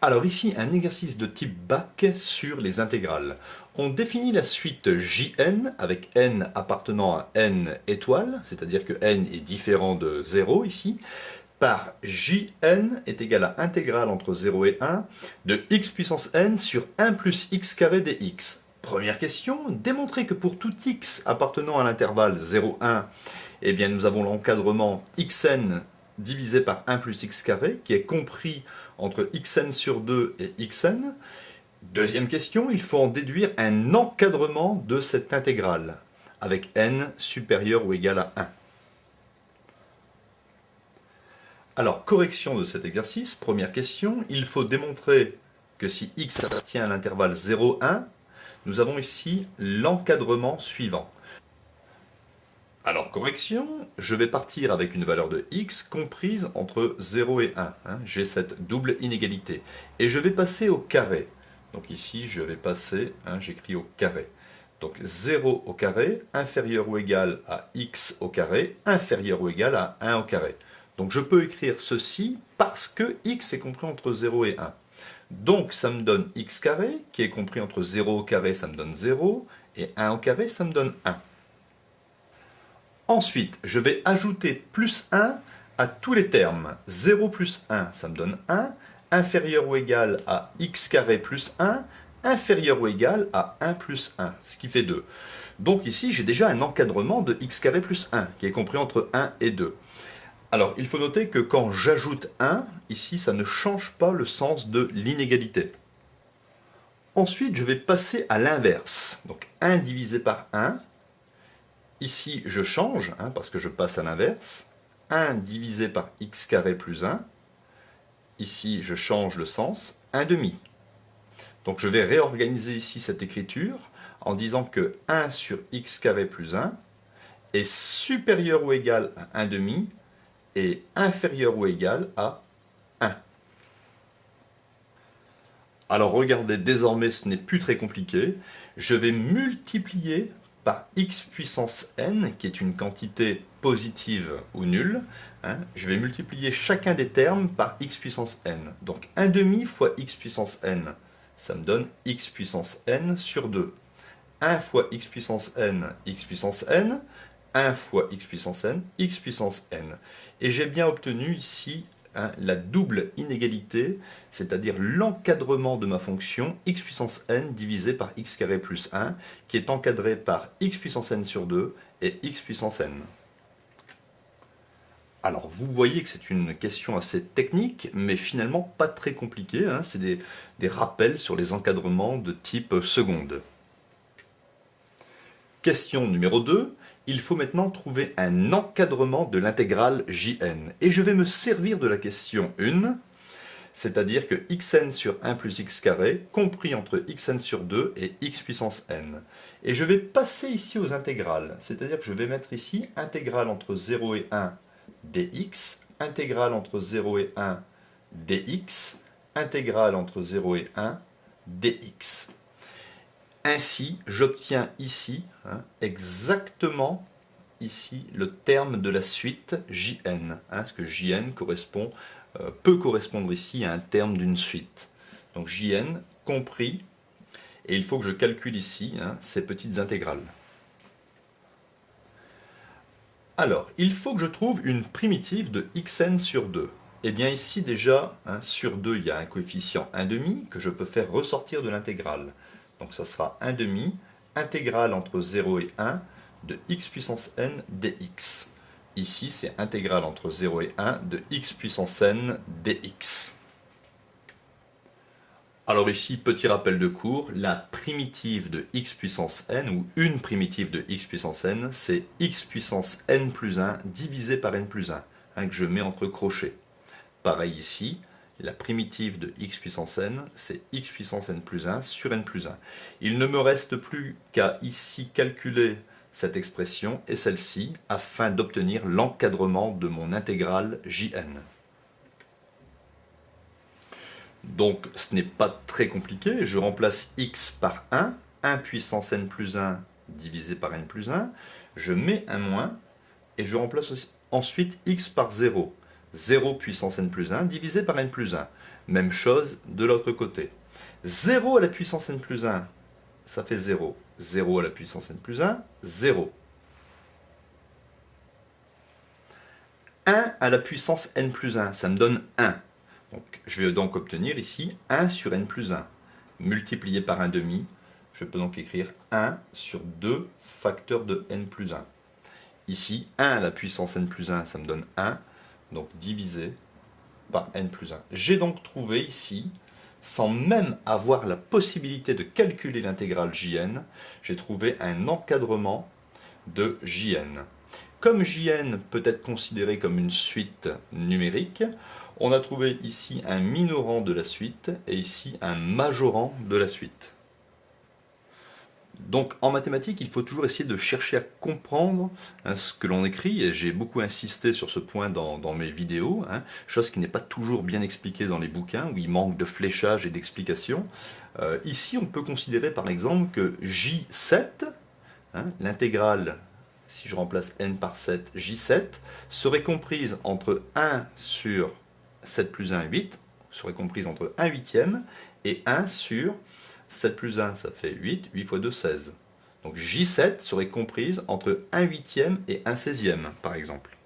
Alors ici, un exercice de type bac sur les intégrales. On définit la suite Jn avec n appartenant à n étoiles, c'est-à-dire que n est différent de 0 ici, par Jn est égal à intégrale entre 0 et 1 de x puissance n sur 1 plus x carré dx. Première question, démontrer que pour tout x appartenant à l'intervalle 0, 1, eh bien nous avons l'encadrement xn divisé par 1 plus x carré, qui est compris entre xn sur 2 et xn. Deuxième question, il faut en déduire un encadrement de cette intégrale, avec n supérieur ou égal à 1. Alors, correction de cet exercice, première question, il faut démontrer que si x appartient à l'intervalle 0, 1, nous avons ici l'encadrement suivant. Alors, correction, je vais partir avec une valeur de x comprise entre 0 et 1. J'ai cette double inégalité. Et je vais passer au carré. Donc ici, je vais passer, j'écris au carré. Donc 0 au carré, inférieur ou égal à x au carré, inférieur ou égal à 1 au carré. Donc je peux écrire ceci parce que x est compris entre 0 et 1. Donc ça me donne x carré, qui est compris entre 0 au carré, ça me donne 0, et 1 au carré, ça me donne 1. Ensuite, je vais ajouter plus 1 à tous les termes. 0 plus 1, ça me donne 1. Inférieur ou égal à x carré plus 1. Inférieur ou égal à 1 plus 1, ce qui fait 2. Donc ici, j'ai déjà un encadrement de x carré plus 1, qui est compris entre 1 et 2. Alors, il faut noter que quand j'ajoute 1, ici, ça ne change pas le sens de l'inégalité. Ensuite, je vais passer à l'inverse. Donc 1 divisé par 1. Ici, je change, parce que je passe à l'inverse. 1 divisé par x carré plus 1. Ici, je change le sens. 1 demi. Donc je vais réorganiser ici cette écriture en disant que 1 sur x carré plus 1 est supérieur ou égal à 1 demi et inférieur ou égal à 1. Alors regardez, désormais ce n'est plus très compliqué. Je vais multiplier par x puissance n, qui est une quantité positive ou nulle. Je vais multiplier chacun des termes par x puissance n. Donc 1 demi fois x puissance n, ça me donne x puissance n sur 2. 1 fois x puissance n, 1 fois x puissance n, x puissance n. Et j'ai bien obtenu ici la double inégalité, c'est-à-dire l'encadrement de ma fonction x puissance n divisé par x carré plus 1, qui est encadré par x puissance n sur 2 et x puissance n. Alors vous voyez que c'est une question assez technique, mais finalement pas très compliquée. C'est des rappels sur les encadrements de type seconde. Question numéro 2. Il faut maintenant trouver un encadrement de l'intégrale Jn. Et je vais me servir de la question 1, c'est-à-dire que xn sur 1 plus x carré, compris entre xn sur 2 et x puissance n. Et je vais passer ici aux intégrales, c'est-à-dire que je vais mettre ici intégrale entre 0 et 1 dx, intégrale entre 0 et 1 dx, intégrale entre 0 et 1 dx. Ainsi, j'obtiens ici exactement ici le terme de la suite Jn, parce que Jn peut correspondre ici à un terme d'une suite. Donc Jn compris, et il faut que je calcule ici ces petites intégrales. Alors, il faut que je trouve une primitive de xn sur 2. Eh bien ici déjà, sur 2, il y a un coefficient 1 demi que je peux faire ressortir de l'intégrale. Donc ça sera 1 demi, intégrale entre 0 et 1 de x puissance n dx. Ici, c'est intégrale entre 0 et 1 de x puissance n dx. Alors ici, petit rappel de cours, la primitive de x puissance n, ou une primitive de x puissance n, c'est x puissance n plus 1 divisé par n plus 1, que je mets entre crochets. Pareil ici, la primitive de x puissance n, c'est x puissance n plus 1 sur n plus 1. Il ne me reste plus qu'à ici calculer cette expression et celle-ci afin d'obtenir l'encadrement de mon intégrale Jn. Donc ce n'est pas très compliqué, je remplace x par 1 puissance n plus 1 divisé par n plus 1, je mets un moins et je remplace ensuite x par 0. 0 puissance n plus 1 divisé par n plus 1. Même chose de l'autre côté. 0 à la puissance n plus 1, ça fait 0. 0 à la puissance n plus 1, 0. 1 à la puissance n plus 1, ça me donne 1. Donc, je vais donc obtenir ici 1 sur n plus 1. Multiplié par 1,5, je peux donc écrire 1 sur 2 facteurs de n plus 1. Ici, 1 à la puissance n plus 1, ça me donne 1, donc divisé par n plus 1. J'ai donc trouvé ici, sans même avoir la possibilité de calculer l'intégrale Jn, j'ai trouvé un encadrement de Jn. Comme Jn peut être considéré comme une suite numérique, on a trouvé ici un minorant de la suite et ici un majorant de la suite. Donc en mathématiques, il faut toujours essayer de chercher à comprendre ce que l'on écrit, et j'ai beaucoup insisté sur ce point dans mes vidéos, chose qui n'est pas toujours bien expliquée dans les bouquins, où il manque de fléchage et d'explication. Ici, on peut considérer par exemple que J7, l'intégrale, si je remplace n par 7, J7, serait comprise entre 1 sur 7 plus 1, 8, serait comprise entre 1 huitième et 1 sur 7 plus 1, ça fait 8, 8 fois 2, 16. Donc J7 serait comprise entre 1 huitième et 1 seizième, par exemple.